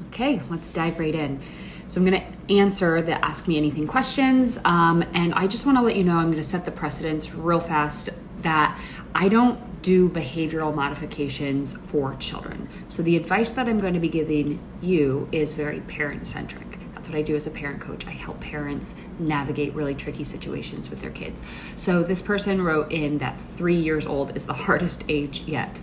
Okay, let's dive right in. So I'm going to answer the Ask Me Anything questions. And I just want to let you know, I'm going to set the precedence real fast that I don't do behavioral modifications for children. So the advice that I'm going to be giving you is very parent-centric. That's what I do as a parent coach. I help parents navigate really tricky situations with their kids. So this person wrote in that 3 years old is the hardest age yet.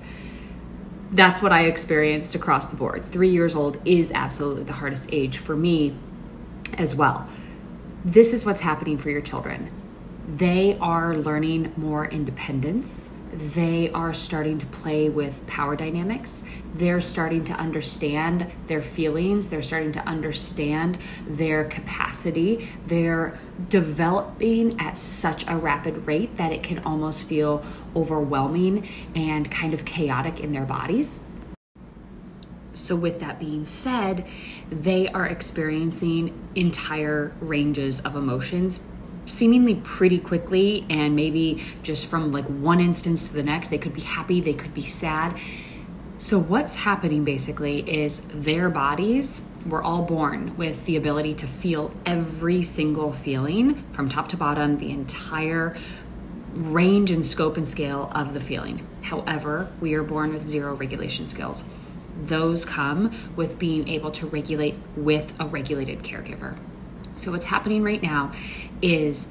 That's what I experienced across the board. 3 years old is absolutely the hardest age for me as well. This is what's happening for your children. They are learning more independence. They are starting to play with power dynamics. They're starting to understand their feelings. They're starting to understand their capacity. They're developing at such a rapid rate that it can almost feel overwhelming and kind of chaotic in their bodies. So with that being said, they are experiencing entire ranges of emotions seemingly pretty quickly, and maybe just from like one instance to the next. They could be happy, they could be sad. So what's happening basically is their bodies, we're all born with the ability to feel every single feeling from top to bottom, the entire range and scope and scale of the feeling. However, we are born with zero regulation skills. Those come with being able to regulate with a regulated caregiver. So what's happening right now is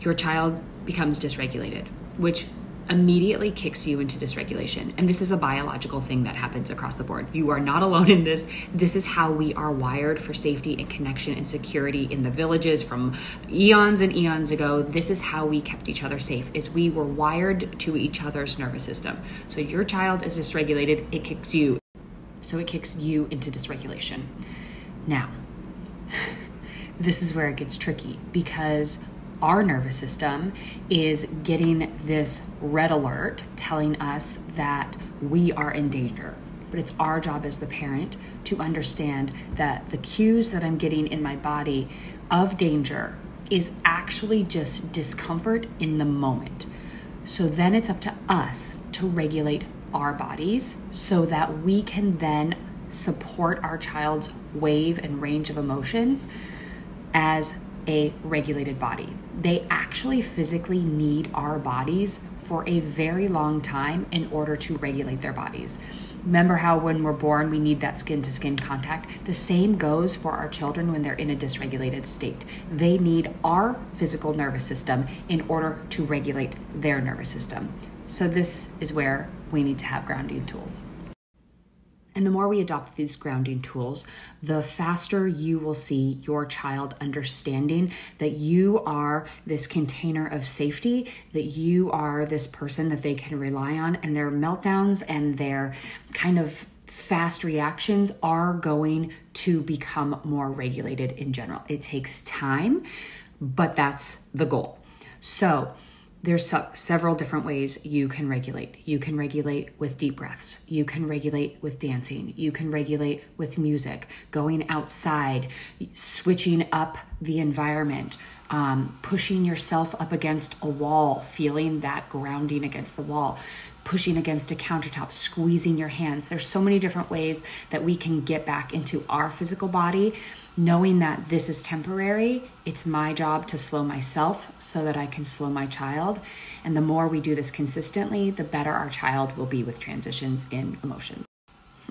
your child becomes dysregulated, which immediately kicks you into dysregulation. And this is a biological thing that happens across the board. You are not alone in this. This is how we are wired for safety and connection and security in the villages from eons and eons ago. This is how we kept each other safe, is we were wired to each other's nervous system. So your child is dysregulated, it kicks you. So it kicks you into dysregulation. Now, this is where it gets tricky, because our nervous system is getting this red alert telling us that we are in danger. But it's our job as the parent to understand that the cues that I'm getting in my body of danger is actually just discomfort in the moment. So then it's up to us to regulate our bodies so that we can then support our child's wave and range of emotions as a regulated body. They actually physically need our bodies for a very long time in order to regulate their bodies. Remember how when we're born, we need that skin to skin contact? The same goes for our children when they're in a dysregulated state. They need our physical nervous system in order to regulate their nervous system. So this is where we need to have grounding tools. And the more we adopt these grounding tools, the faster you will see your child understanding that you are this container of safety, that you are this person that they can rely on, and their meltdowns and their kind of fast reactions are going to become more regulated in general. It takes time, but that's the goal. So there's several different ways you can regulate. You can regulate with deep breaths. You can regulate with dancing. You can regulate with music, going outside, switching up the environment, pushing yourself up against a wall, feeling that grounding against the wall, pushing against a countertop, squeezing your hands. There's so many different ways that we can get back into our physical body, knowing that this is temporary. It's my job to slow myself so that I can slow my child. And the more we do this consistently, the better our child will be with transitions in emotions.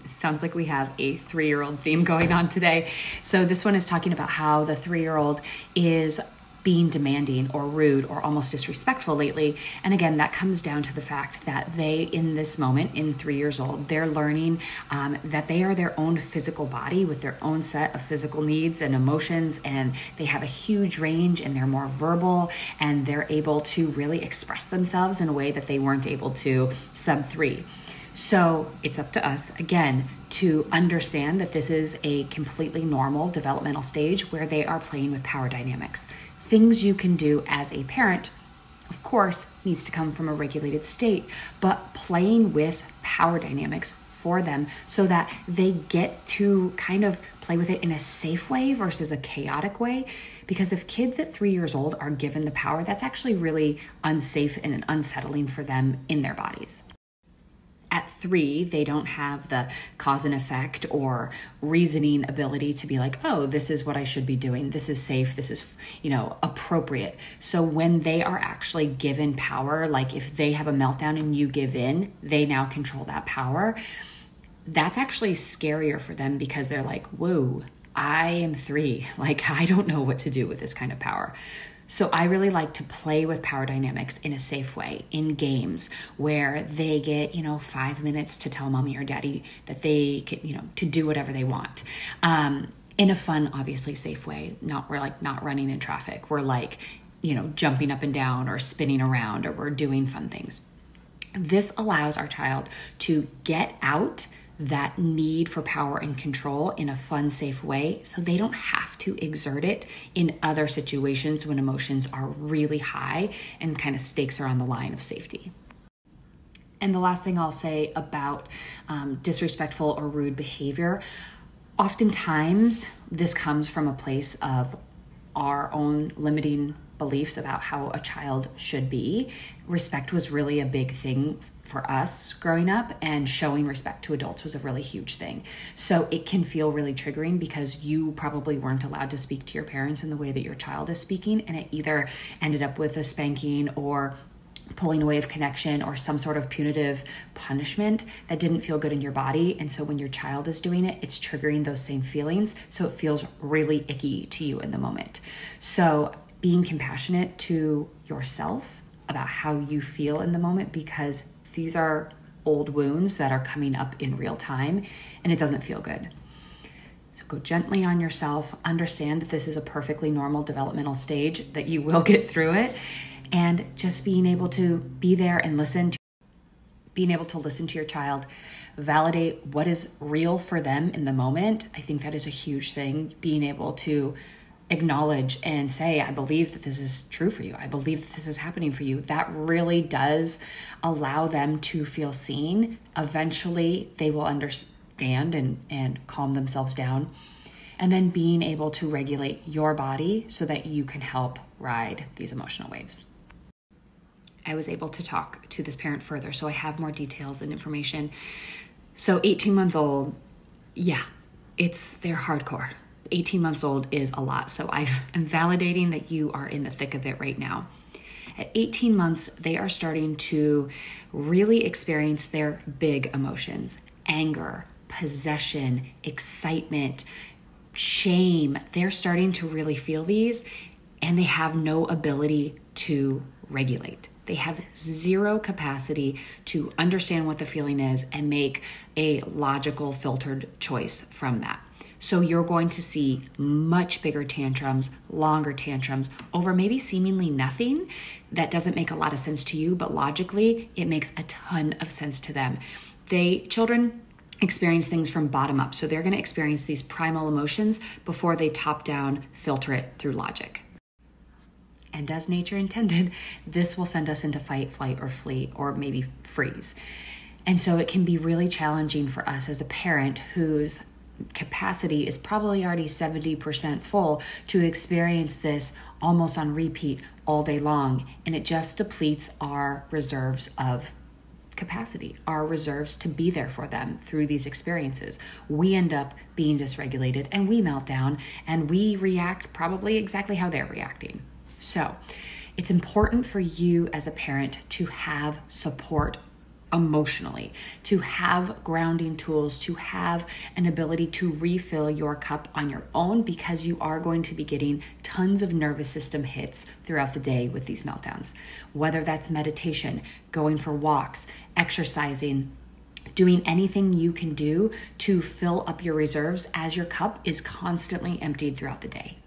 It sounds like we have a 3-year-old theme going on today. So this one is talking about how the 3-year-old is being demanding or rude or almost disrespectful lately. And again, that comes down to the fact that they, in this moment, in 3 years old, they're learning that they are their own physical body with their own set of physical needs and emotions, and they have a huge range, and they're more verbal, and they're able to really express themselves in a way that they weren't able to sub-3. So it's up to us, again, to understand that this is a completely normal developmental stage where they are playing with power dynamics. Things you can do as a parent, of course, needs to come from a regulated state, but playing with power dynamics for them so that they get to kind of play with it in a safe way versus a chaotic way. Because if kids at 3 years old are given the power, that's actually really unsafe and unsettling for them in their bodies. At 3, they don't have the cause and effect or reasoning ability to be like, oh, this is what I should be doing. This is safe. This is, appropriate. So when they are actually given power, like if they have a meltdown and you give in, they now control that power. That's actually scarier for them because they're like, whoa, I am 3. Like, I don't know what to do with this kind of power. So I really like to play with power dynamics in a safe way, in games where they get, 5 minutes to tell mommy or daddy that they can, to do whatever they want. In a fun, obviously safe way. We're like not running in traffic. We're like, jumping up and down or spinning around, or we're doing fun things. This allows our child to get out that need for power and control in a fun, safe way, so they don't have to exert it in other situations when emotions are really high and kind of stakes are on the line of safety. And the last thing I'll say about disrespectful or rude behavior, oftentimes this comes from a place of our own limiting beliefs about how a child should be. Respect was really a big thing for us growing up, and showing respect to adults was a really huge thing. So it can feel really triggering because you probably weren't allowed to speak to your parents in the way that your child is speaking, and it either ended up with a spanking or pulling away of connection or some sort of punitive punishment that didn't feel good in your body. And so when your child is doing it, it's triggering those same feelings. So it feels really icky to you in the moment. So being compassionate to yourself about how you feel in the moment, because these are old wounds that are coming up in real time and it doesn't feel good. So go gently on yourself, understand that this is a perfectly normal developmental stage, that you will get through it, and just being able to be there and being able to listen to your child, validate what is real for them in the moment. I think that is a huge thing, being able to acknowledge and say, I believe that this is true for you. I believe that this is happening for you. That really does allow them to feel seen. Eventually, they will understand and calm themselves down. And then being able to regulate your body so that you can help ride these emotional waves. I was able to talk to this parent further, so I have more details and information. So 18-month-old, they're hardcore. 18 months old is a lot. So I'm validating that you are in the thick of it right now. At 18 months, they are starting to really experience their big emotions: anger, possession, excitement, shame. They're starting to really feel these, and they have no ability to regulate. They have zero capacity to understand what the feeling is and make a logical, filtered choice from that. So you're going to see much bigger tantrums, longer tantrums over maybe seemingly nothing that doesn't make a lot of sense to you, but logically it makes a ton of sense to them. Children experience things from bottom up. So they're going to experience these primal emotions before they top down filter it through logic. And as nature intended, this will send us into fight, flight, or flee, or maybe freeze. And so it can be really challenging for us as a parent whose capacity is probably already 70% full to experience this almost on repeat all day long. And it just depletes our reserves of capacity, our reserves to be there for them through these experiences. We end up being dysregulated and we melt down and we react probably exactly how they're reacting. So it's important for you as a parent to have support emotionally, to have grounding tools, to have an ability to refill your cup on your own, because you are going to be getting tons of nervous system hits throughout the day with these meltdowns. Whether that's meditation, going for walks, exercising, doing anything you can do to fill up your reserves as your cup is constantly emptied throughout the day.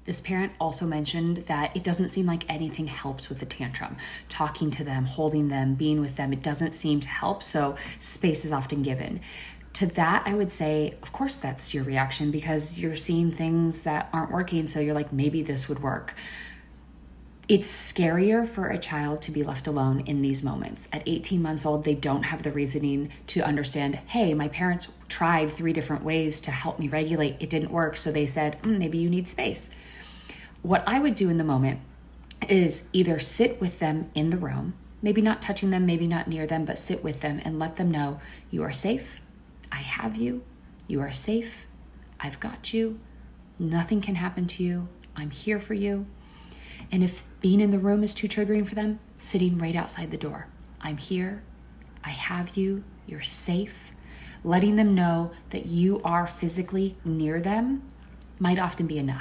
This parent also mentioned that it doesn't seem like anything helps with the tantrum. Talking to them, holding them, being with them, it doesn't seem to help, so space is often given. To that, I would say, of course that's your reaction because you're seeing things that aren't working, so you're like, maybe this would work. It's scarier for a child to be left alone in these moments. At 18 months old, they don't have the reasoning to understand, hey, my parents tried 3 different ways to help me regulate. It didn't work, so they said, maybe you need space. What I would do in the moment is either sit with them in the room maybe not touching them, maybe not near them, but sit with them and let them know you are safe. I have you. You are safe. I've got you. Nothing can happen to you. I'm here for you. And if being in the room is too triggering for them, sitting right outside the door. I'm here. I have you. You're safe. Letting them know that you are physically near them might often be enough.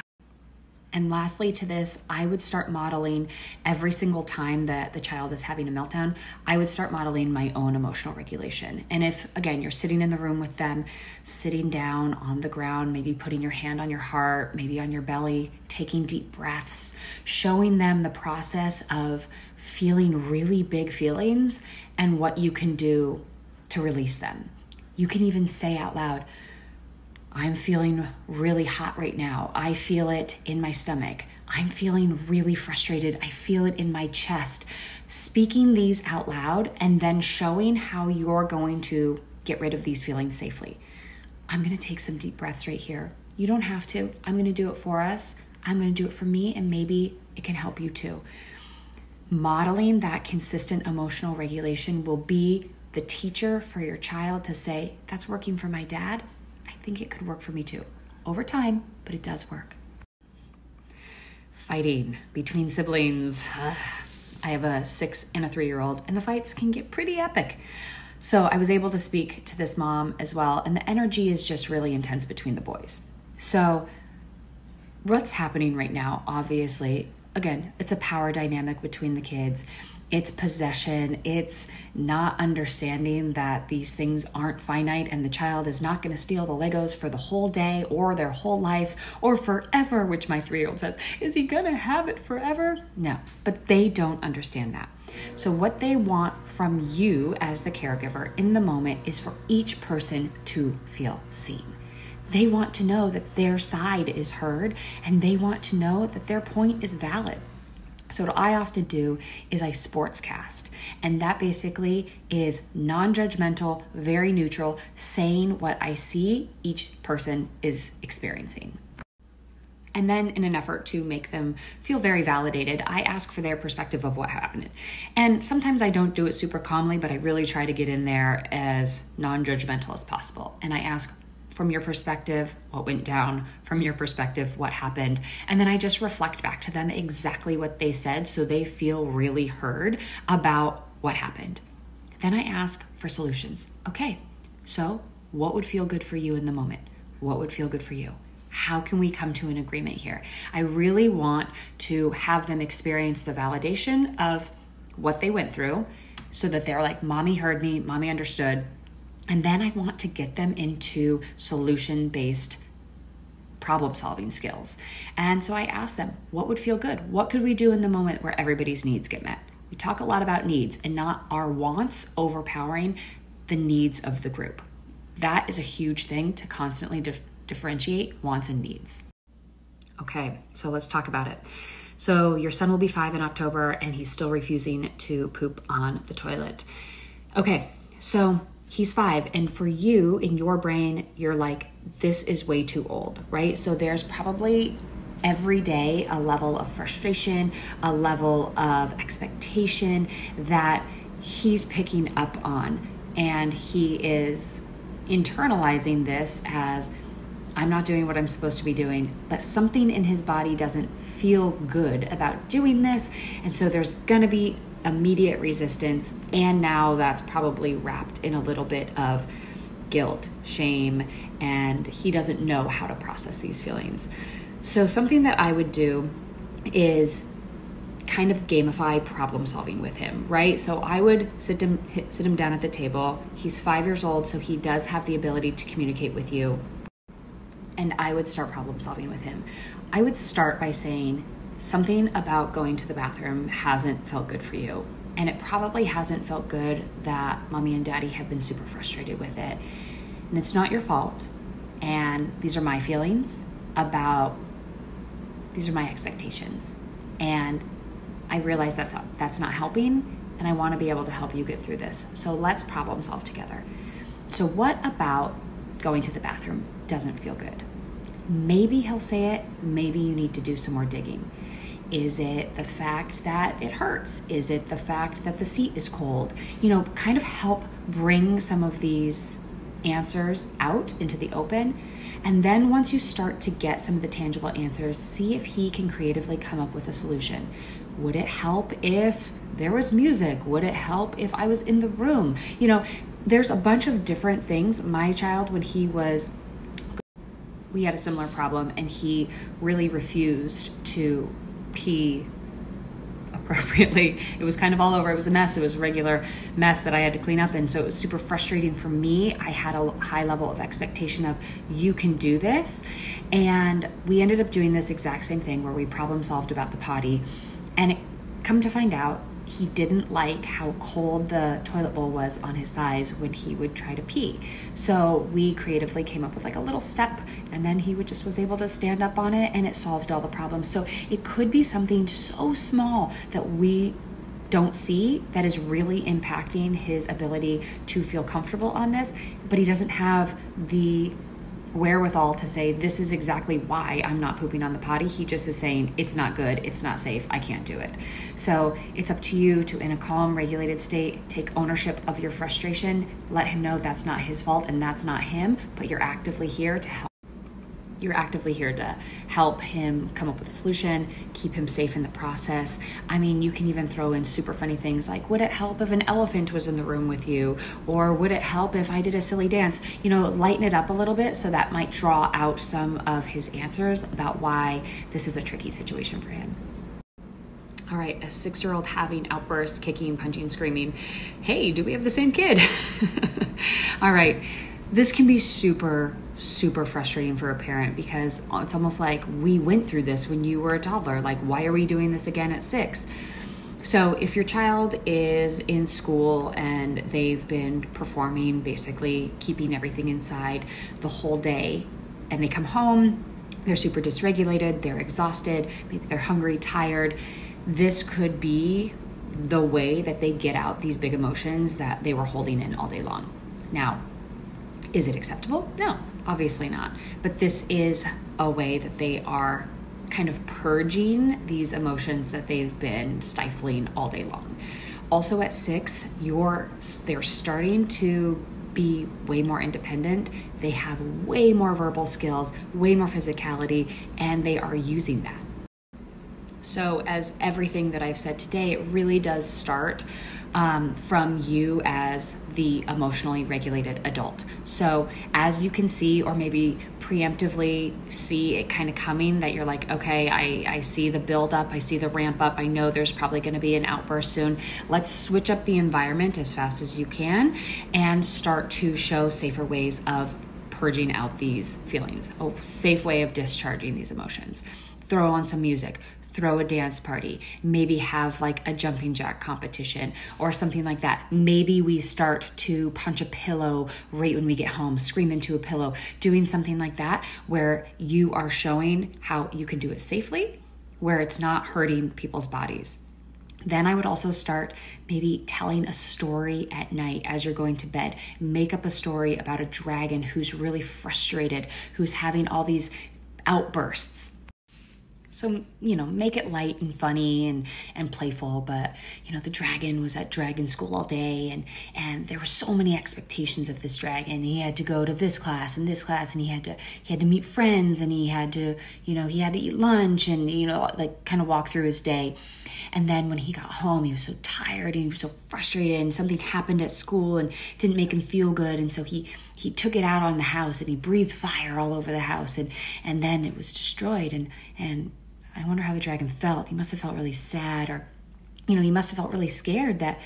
And lastly to this, I would start modeling every single time that the child is having a meltdown, I would start modeling my own emotional regulation. And if, again, you're sitting in the room with them, sitting down on the ground, maybe putting your hand on your heart, maybe on your belly, taking deep breaths, showing them the process of feeling really big feelings and what you can do to release them. You can even say out loud, I'm feeling really hot right now. I feel it in my stomach. I'm feeling really frustrated. I feel it in my chest. Speaking these out loud and then showing how you're going to get rid of these feelings safely. I'm going to take some deep breaths right here. You don't have to. I'm going to do it for us. I'm going to do it for me, and maybe it can help you too. Modeling that consistent emotional regulation will be the teacher for your child to say, that's working for my dad. I think it could work for me too. Over time, but it does work. Fighting between siblings. I have a 6 and a 3-year-old, and the fights can get pretty epic. So I was able to speak to this mom as well, and the energy is just really intense between the boys. So what's happening right now, obviously, again, it's a power dynamic between the kids. It's possession. It's not understanding that these things aren't finite and the child is not going to steal the Legos for the whole day or their whole life or forever, which my 3-year-old says, is he going to have it forever? No, but they don't understand that. So what they want from you as the caregiver in the moment is for each person to feel seen. They want to know that their side is heard, and they want to know that their point is valid. So what I often do is I sportscast, and that basically is non-judgmental, very neutral, saying what I see each person is experiencing. And then in an effort to make them feel very validated, I ask for their perspective of what happened. And sometimes I don't do it super calmly, but I really try to get in there as non-judgmental as possible. And I ask, from your perspective, what went down? From your perspective, what happened? And then I just reflect back to them exactly what they said so they feel really heard about what happened. Then I ask for solutions. Okay, so what would feel good for you in the moment? What would feel good for you? How can we come to an agreement here? I really want to have them experience the validation of what they went through so that they're like, Mommy heard me, Mommy understood. And then I want to get them into solution-based problem-solving skills. And so I ask them, what would feel good? What could we do in the moment where everybody's needs get met? We talk a lot about needs and not our wants overpowering the needs of the group. That is a huge thing to constantly differentiate wants and needs. Okay, so let's talk about it. So your son will be 5 in October and he's still refusing to poop on the toilet. Okay, so he's 5, and for you, in your brain, you're like, this is way too old, right? So there's probably every day a level of frustration, a level of expectation that he's picking up on, and he is internalizing this as, I'm not doing what I'm supposed to be doing, but something in his body doesn't feel good about doing this, and so there's gonna be immediate resistance, and now that's probably wrapped in a little bit of guilt, shame, and he doesn't know how to process these feelings. So something that I would do is kind of gamify problem solving with him, right? So I would sit him down at the table. He's 5 years old, so he does have the ability to communicate with you, and I would start problem solving with him. I would start by saying, something about going to the bathroom hasn't felt good for you. And it probably hasn't felt good that Mommy and Daddy have been super frustrated with it. And it's not your fault. And these are my feelings these are my expectations. And I realize that that's not helping, and I want to be able to help you get through this. So let's problem solve together. So what about going to the bathroom doesn't feel good? Maybe he'll say it, maybe you need to do some more digging. Is it the fact that it hurts? Is it the fact that the seat is cold? Kind of help bring some of these answers out into the open. And then once you start to get some of the tangible answers, see if he can creatively come up with a solution. Would it help if there was music? Would it help if I was in the room? There's a bunch of different things. My child, when we had a similar problem, and he really refused to pee appropriately. It was kind of all over. It was a mess. It was a regular mess that I had to clean up. And so it was super frustrating for me. I had a high level of expectation of, you can do this. And we ended up doing this exact same thing where we problem solved about the potty. And come to find out, he didn't like how cold the toilet bowl was on his thighs when he would try to pee. So we creatively came up with like a little step, and then he was able to stand up on it, and it solved all the problems. So it could be something so small that we don't see that is really impacting his ability to feel comfortable on this, but he doesn't have the wherewithal to say, this is exactly why I'm not pooping on the potty. He just is saying, it's not good, it's not safe, I can't do it. So it's up to you to, in a calm, regulated state, take ownership of your frustration, let him know that's not his fault and that's not him, but you're actively here to help. You're actively here to help him come up with a solution, keep him safe in the process. You can even throw in super funny things like, would it help if an elephant was in the room with you? Or would it help if I did a silly dance? Lighten it up a little bit, so that might draw out some of his answers about why this is a tricky situation for him. All right, a 6-year-old having outbursts, kicking, punching, screaming. Hey, do we have the same kid? All right, this can be super frustrating for a parent, because it's almost like, we went through this when you were a toddler. Like, why are we doing this again at 6? So if your child is in school and they've been performing, basically keeping everything inside the whole day, and they come home, they're super dysregulated, they're exhausted, maybe they're hungry, tired, this could be the way that they get out these big emotions that they were holding in all day long. Now, is it acceptable? No, obviously not. But this is a way that they are kind of purging these emotions that they've been stifling all day long. Also at 6, they're starting to be way more independent. They have way more verbal skills, way more physicality, and they are using that. So as everything that I've said today, it really does start from you as the emotionally regulated adult. So as you can see, or maybe preemptively see it kind of coming, that you're like, okay, I see the build up, I see the ramp up, I know there's probably going to be an outburst soon. Let's switch up the environment as fast as you can and start to show safer ways of purging out these feelings, a safe way of discharging these emotions. Throw on some music, throw a dance party, maybe have like a jumping jack competition or something like that. Maybe we start to punch a pillow right when we get home, scream into a pillow, doing something like that where you are showing how you can do it safely, where it's not hurting people's bodies. Then I would also start maybe telling a story at night as you're going to bed. Make up a story about a dragon who's really frustrated, who's having all these outbursts. So, make it light and funny and playful, but, the dragon was at dragon school all day and there were so many expectations of this dragon. He had to go to this class and this class, and he had to meet friends, and he had to eat lunch and, kind of walk through his day. And then when he got home, he was so tired and he was so frustrated, and something happened at school and didn't make him feel good. And so he took it out on the house, and he breathed fire all over the house, and then it was destroyed. And I wonder how the dragon felt. He must have felt really sad, or, he must have felt really scared that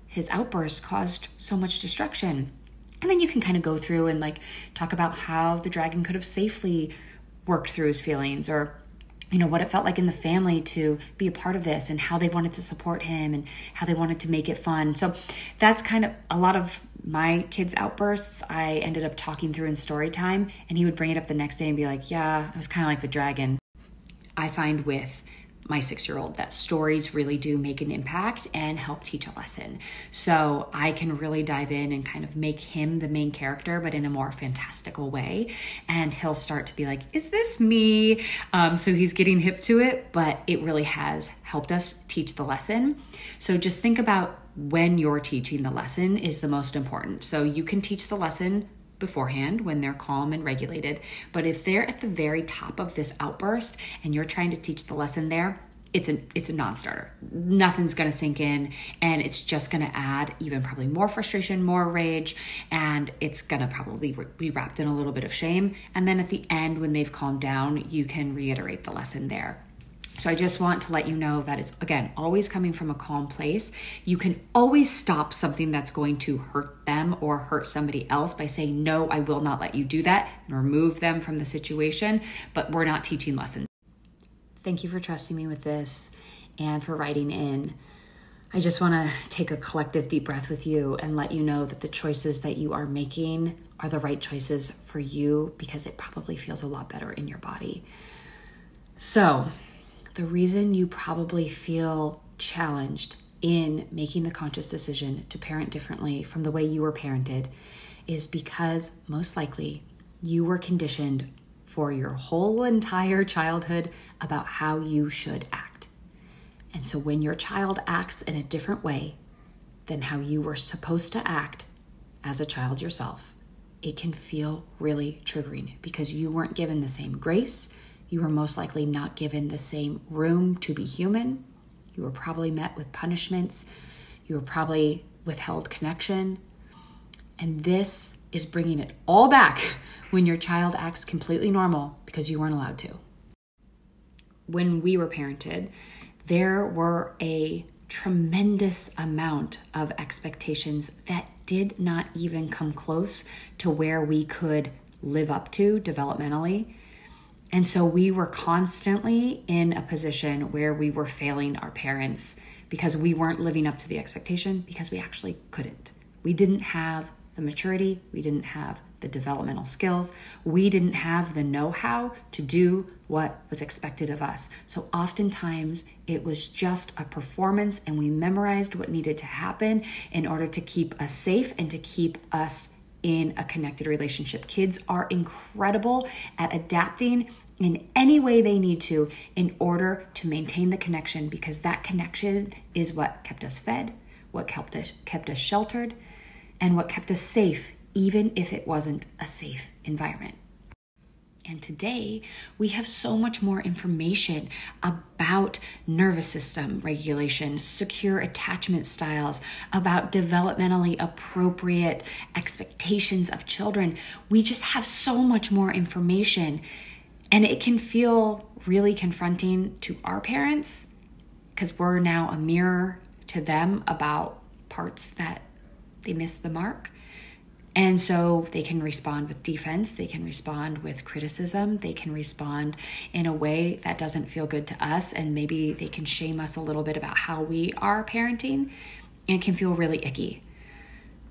his outburst caused so much destruction. And then you can kind of go through and talk about how the dragon could have safely worked through his feelings, or, what it felt like in the family to be a part of this, and how they wanted to support him and how they wanted to make it fun. So that's kind of a lot of my kids' outbursts. I ended up talking through in story time, and he would bring it up the next day and be like, yeah, I was kind of like the dragon. I find with my 6-year-old that stories really do make an impact and help teach a lesson. So I can really dive in and kind of make him the main character, but in a more fantastical way. And he'll start to be like, is this me? So he's getting hip to it, but it really has helped us teach the lesson. So just think about when you're teaching the lesson is the most important. So you can teach the lesson beforehand when they're calm and regulated. But if they're at the very top of this outburst and you're trying to teach the lesson there, it's a non-starter. Nothing's going to sink in, and it's just going to add even probably more frustration, more rage, and it's going to probably be wrapped in a little bit of shame. And then at the end, when they've calmed down, you can reiterate the lesson there. So I just want to let you know that it's, again, always coming from a calm place. You can always stop something that's going to hurt them or hurt somebody else by saying, no, I will not let you do that, and remove them from the situation, but we're not teaching lessons. Thank you for trusting me with this and for writing in. I just want to take a collective deep breath with you and let you know that the choices that you are making are the right choices for you, because it probably feels a lot better in your body. So, the reason you probably feel challenged in making the conscious decision to parent differently from the way you were parented is because most likely you were conditioned for your whole entire childhood about how you should act. And so when your child acts in a different way than how you were supposed to act as a child yourself, it can feel really triggering because you weren't given the same grace. You were most likely not given the same room to be human. You were probably met with punishments. You were probably withheld connection. And this is bringing it all back when your child acts completely normal because you weren't allowed to. When we were parented, there were a tremendous amount of expectations that did not even come close to where we could live up to developmentally. And so we were constantly in a position where we were failing our parents because we weren't living up to the expectation because we actually couldn't. We didn't have the maturity. We didn't have the developmental skills. We didn't have the know-how to do what was expected of us. So oftentimes it was just a performance and we memorized what needed to happen in order to keep us safe and to keep us in a connected relationship. Kids are incredible at adapting in any way they need to in order to maintain the connection, because that connection is what kept us fed, what kept us sheltered, and what kept us safe, even if it wasn't a safe environment. And today, we have so much more information about nervous system regulation, secure attachment styles, about developmentally appropriate expectations of children. We just have so much more information. And it can feel really confronting to our parents because we're now a mirror to them about parts that they missed the mark. And so they can respond with defense, they can respond with criticism, they can respond in a way that doesn't feel good to us, and maybe they can shame us a little bit about how we are parenting, and it can feel really icky.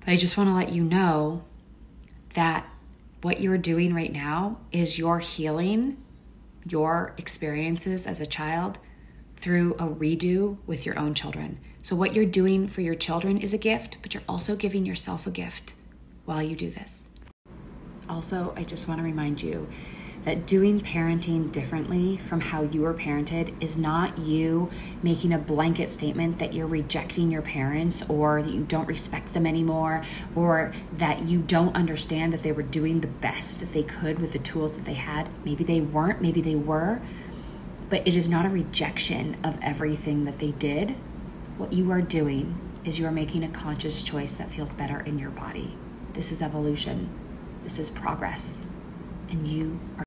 But I just want to let you know that what you're doing right now is you're healing your experiences as a child through a redo with your own children. So what you're doing for your children is a gift, but you're also giving yourself a gift while you do this. Also, I just want to remind you that doing parenting differently from how you were parented is not you making a blanket statement that you're rejecting your parents or that you don't respect them anymore or that you don't understand that they were doing the best that they could with the tools that they had. Maybe they weren't, maybe they were, but it is not a rejection of everything that they did. What you are doing is you are making a conscious choice that feels better in your body. This is evolution. This is progress. And you are